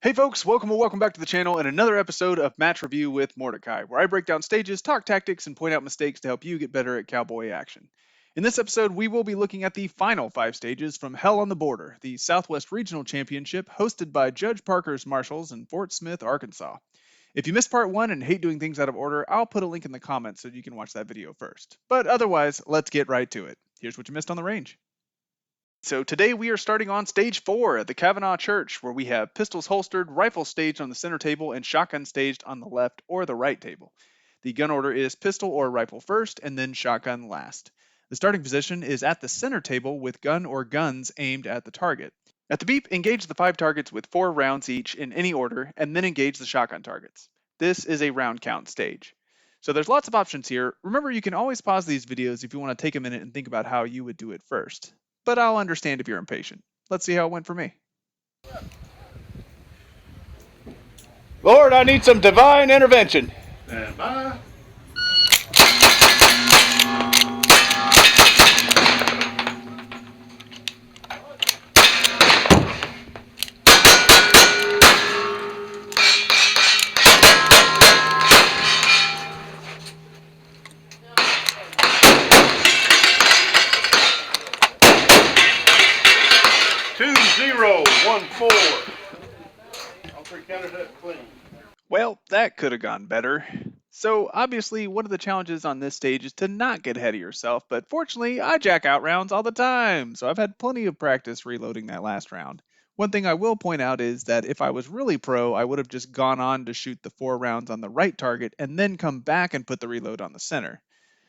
Hey folks, welcome back to the channel and another episode of Match Review with Mordecai, where I break down stages, talk tactics, and point out mistakes to help you get better at cowboy action. In this episode, we will be looking at the final 5 stages from Hell on the Border, the Southwest Regional Championship hosted by Judge Parker's Marshals in Fort Smith, Arkansas. If you missed part 1 and hate doing things out of order, I'll put a link in the comments so you can watch that video first. But otherwise, let's get right to it. Here's what you missed on the range. So today we are starting on stage 4 at the Kavanaugh Church, where we have pistols holstered, rifles staged on the center table, and shotgun staged on the left or the right table. The gun order is pistol or rifle first, and then shotgun last. The starting position is at the center table with gun or guns aimed at the target. At the beep, engage the 5 targets with 4 rounds each in any order, and then engage the shotgun targets. This is a round count stage. So there's lots of options here. Remember, you can always pause these videos if you want to take a minute and think about how you would do it first. But I'll understand if you're impatient. Let's see how it went for me. Lord, I need some divine intervention. Stand by. Two, 0, 1, 4. All 3 counters up clean. Well, that could have gone better. So obviously one of the challenges on this stage is to not get ahead of yourself, but fortunately I jack out rounds all the time, so I've had plenty of practice reloading that last round. One thing I will point out is that if I was really pro, I would have just gone on to shoot the 4 rounds on the right target and then come back and put the reload on the center.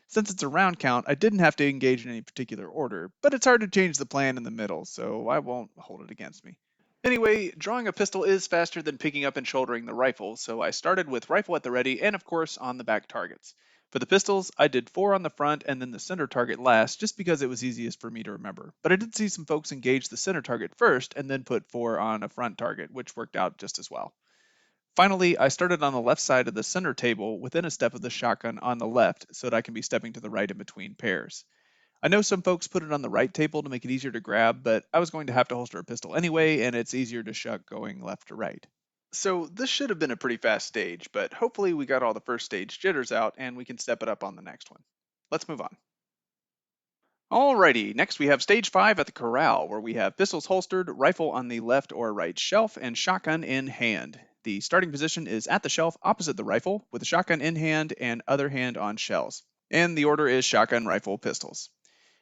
Since it's a round count, I didn't have to engage in any particular order, but it's hard to change the plan in the middle, so I won't hold it against me. Anyway, drawing a pistol is faster than picking up and shouldering the rifle, so I started with rifle at the ready and of course on the back targets. For the pistols, I did 4 on the front and then the center target last, just because it was easiest for me to remember. But I did see some folks engage the center target first and then put 4 on a front target, which worked out just as well. Finally, I started on the left side of the center table within a step of the shotgun on the left so that I can be stepping to the right in between pairs. I know some folks put it on the right table to make it easier to grab, but I was going to have to holster a pistol anyway, and it's easier to shuck going left to right. So this should have been a pretty fast stage, but hopefully we got all the first stage jitters out and we can step it up on the next one. Let's move on. Alrighty, next we have stage 5 at the corral, where we have pistols holstered, rifle on the left or right shelf, and shotgun in hand. The starting position is at the shelf opposite the rifle, with the shotgun in hand and other hand on shells. And the order is shotgun, rifle, pistols.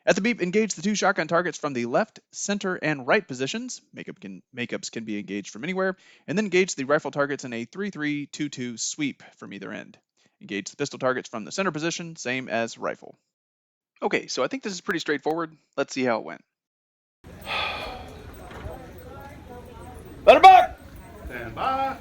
At the beep, engage the 2 shotgun targets from the left, center, and right positions. Makeups can be engaged from anywhere. And then engage the rifle targets in a 3-3-2-2 sweep from either end. Engage the pistol targets from the center position, same as rifle. Okay, so I think this is pretty straightforward. Let's see how it went. Let her back. Stand by.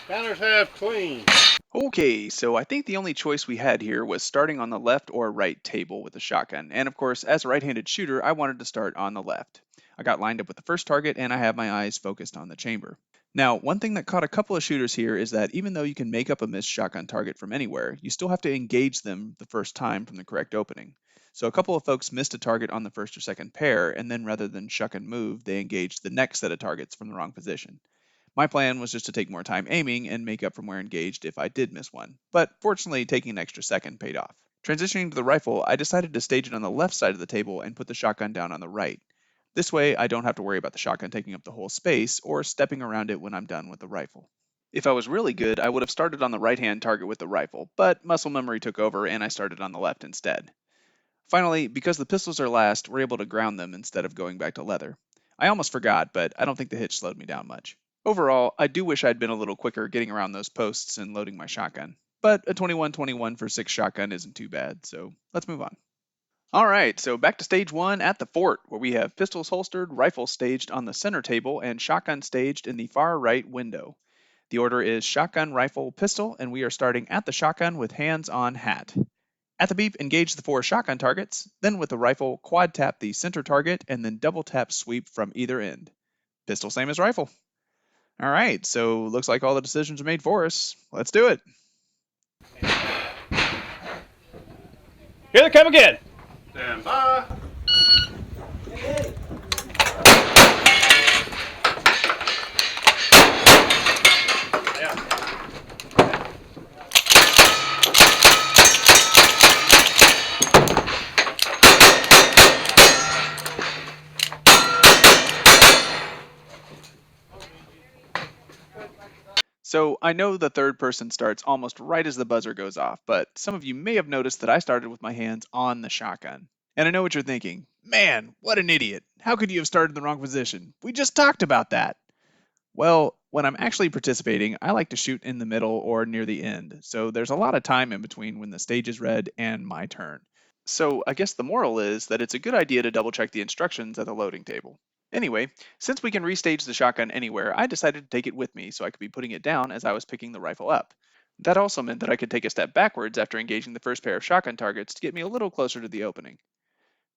Counters have clean. Okay, so I think the only choice we had here was starting on the left or right table with a shotgun. And of course, as a right-handed shooter, I wanted to start on the left. I got lined up with the first target and I have my eyes focused on the chamber. Now, one thing that caught a couple of shooters here is that even though you can make up a missed shotgun target from anywhere, you still have to engage them the first time from the correct opening. So a couple of folks missed a target on the first or second pair, and then rather than shuck and move, they engaged the next set of targets from the wrong position. My plan was just to take more time aiming and make up from where engaged if I did miss one, but fortunately taking an extra second paid off. Transitioning to the rifle, I decided to stage it on the left side of the table and put the shotgun down on the right. This way I don't have to worry about the shotgun taking up the whole space or stepping around it when I'm done with the rifle. If I was really good, I would have started on the right-hand target with the rifle, but muscle memory took over and I started on the left instead. Finally, because the pistols are last, we're able to ground them instead of going back to leather. I almost forgot, but I don't think the hitch slowed me down much. Overall, I do wish I'd been a little quicker getting around those posts and loading my shotgun, but a 21-21 for 6 shotgun isn't too bad, so let's move on. Alright, so back to stage 1 at the fort, where we have pistols holstered, rifles staged on the center table, and shotgun staged in the far right window. The order is shotgun, rifle, pistol, and we are starting at the shotgun with hands on hat. At the beep, engage the 4 shotgun targets, then with the rifle, quad tap the center target, and then double tap sweep from either end. Pistol, same as rifle. All right, so looks like all the decisions are made for us. Let's do it. Here they come again. Stand by. So I know the third person starts almost right as the buzzer goes off, but some of you may have noticed that I started with my hands on the shotgun. And I know what you're thinking. Man, what an idiot. How could you have started in the wrong position? We just talked about that. Well, when I'm actually participating, I like to shoot in the middle or near the end, so there's a lot of time in between when the stage is read and my turn. So I guess the moral is that it's a good idea to double check the instructions at the loading table. Anyway, since we can restage the shotgun anywhere, I decided to take it with me so I could be putting it down as I was picking the rifle up. That also meant that I could take a step backwards after engaging the first pair of shotgun targets to get me a little closer to the opening.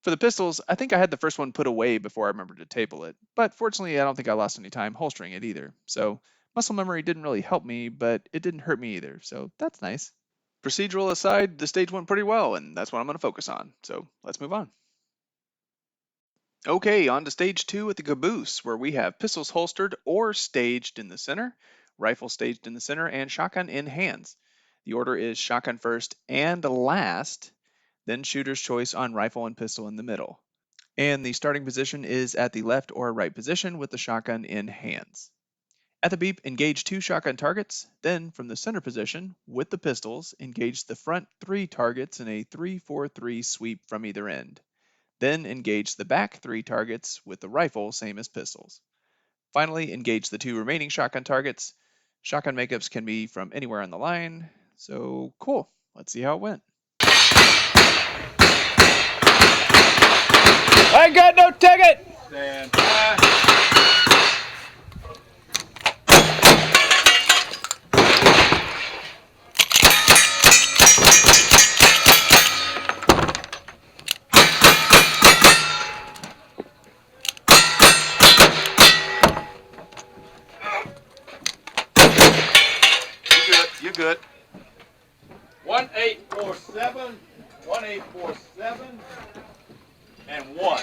For the pistols, I think I had the first one put away before I remembered to table it, but fortunately I don't think I lost any time holstering it either, so muscle memory didn't really help me, but it didn't hurt me either, so that's nice. Procedural aside, the stage went pretty well, and that's what I'm going to focus on, so let's move on. Okay, on to stage 2 at the caboose, where we have pistols holstered or staged in the center, rifle staged in the center, and shotgun in hands. The order is shotgun first and last, then shooter's choice on rifle and pistol in the middle. And the starting position is at the left or right position with the shotgun in hands. At the beep, engage 2 shotgun targets, then from the center position, with the pistols, engage the front 3 targets in a 3-4-3 sweep from either end. Then engage the back 3 targets with the rifle, same as pistols. Finally, engage the 2 remaining shotgun targets. Shotgun makeups can be from anywhere on the line, so cool. Let's see how it went. I ain't got no ticket. Stand by. You're good. 1847, 1847, and 1.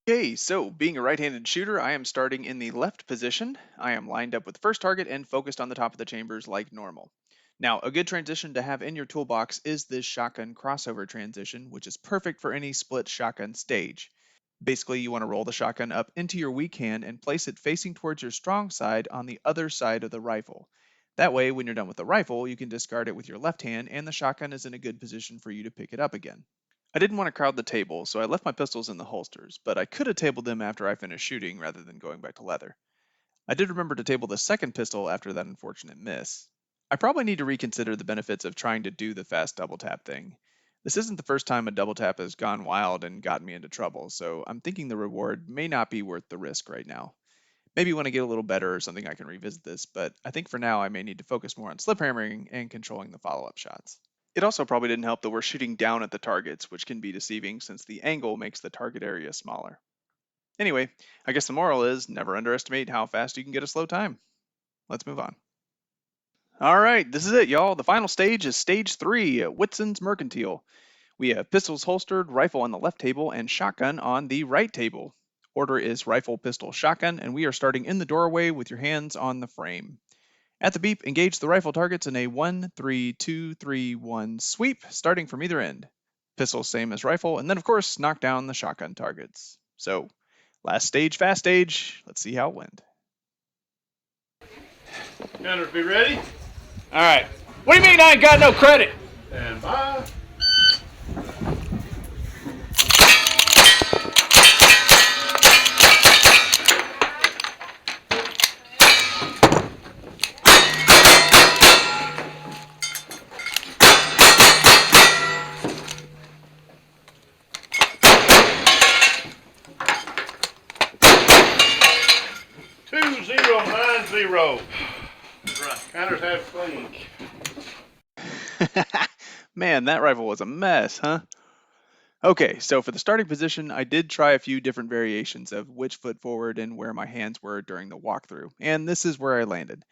Okay, so being a right-handed shooter, I am starting in the left position. I am lined up with the first target and focused on the top of the chambers like normal. Now, a good transition to have in your toolbox is this shotgun crossover transition, which is perfect for any split shotgun stage. Basically, you want to roll the shotgun up into your weak hand and place it facing towards your strong side on the other side of the rifle. That way, when you're done with the rifle, you can discard it with your left hand and the shotgun is in a good position for you to pick it up again. I didn't want to crowd the table, so I left my pistols in the holsters, but I could have tabled them after I finished shooting rather than going back to leather. I did remember to table the second pistol after that unfortunate miss. I probably need to reconsider the benefits of trying to do the fast double tap thing. This isn't the first time a double tap has gone wild and gotten me into trouble, so I'm thinking the reward may not be worth the risk right now. Maybe when I get a little better or something I can revisit this, but I think for now I may need to focus more on slip hammering and controlling the follow-up shots. It also probably didn't help that we're shooting down at the targets, which can be deceiving since the angle makes the target area smaller. Anyway, I guess the moral is never underestimate how fast you can get a slow time. Let's move on. All right, this is it, y'all. The final stage is stage 3 at Whitson's Mercantile. We have pistols holstered, rifle on the left table, and shotgun on the right table. Order is rifle, pistol, shotgun, and we are starting in the doorway with your hands on the frame. At the beep, engage the rifle targets in a 1-3-2-3-1 sweep, starting from either end. Pistol same as rifle, and then of course knock down the shotgun targets. So, last stage, fast stage. Let's see how it went. Gunners, be ready. All right. What do you mean I ain't got no credit? Stand by. Two zero nine zero. Right. Counters have clink. Man, that rifle was a mess, huh? Okay, so for the starting position, I did try a few different variations of which foot forward and where my hands were during the walkthrough, and this is where I landed.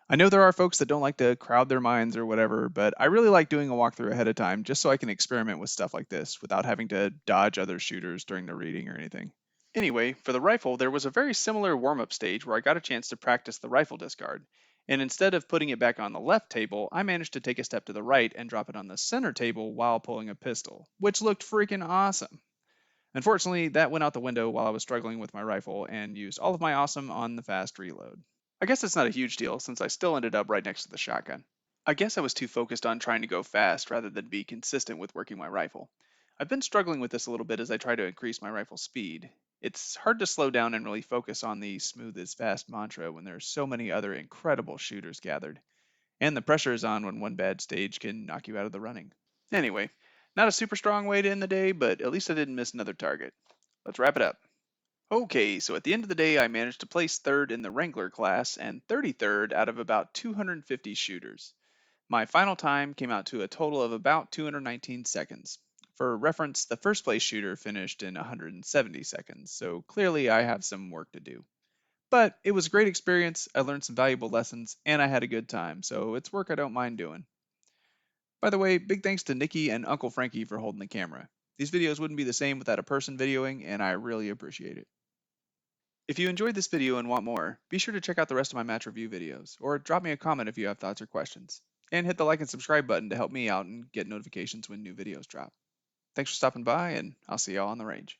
I know there are folks that don't like to crowd their minds or whatever, but I really like doing a walkthrough ahead of time just so I can experiment with stuff like this without having to dodge other shooters during the reading or anything. Anyway, for the rifle, there was a very similar warm up stage where I got a chance to practice the rifle discard. And instead of putting it back on the left table, I managed to take a step to the right and drop it on the center table while pulling a pistol, which looked freaking awesome. Unfortunately, that went out the window while I was struggling with my rifle and used all of my awesome on the fast reload. I guess it's not a huge deal since I still ended up right next to the shotgun. I guess I was too focused on trying to go fast rather than be consistent with working my rifle. I've been struggling with this a little bit as I try to increase my rifle speed. It's hard to slow down and really focus on the smooth is fast mantra when there's so many other incredible shooters gathered, and the pressure is on when one bad stage can knock you out of the running. Anyway, not a super strong way to end the day, but at least I didn't miss another target. Let's wrap it up. Okay, so at the end of the day, I managed to place third in the Wrangler class and 33rd out of about 250 shooters. My final time came out to a total of about 219 seconds. For reference, the first place shooter finished in 170 seconds, so clearly I have some work to do. But it was a great experience, I learned some valuable lessons, and I had a good time, so it's work I don't mind doing. By the way, big thanks to Nikki and Uncle Frankie for holding the camera. These videos wouldn't be the same without a person videoing, and I really appreciate it. If you enjoyed this video and want more, be sure to check out the rest of my match review videos, or drop me a comment if you have thoughts or questions. And hit the like and subscribe button to help me out and get notifications when new videos drop. Thanks for stopping by, and I'll see y'all on the range.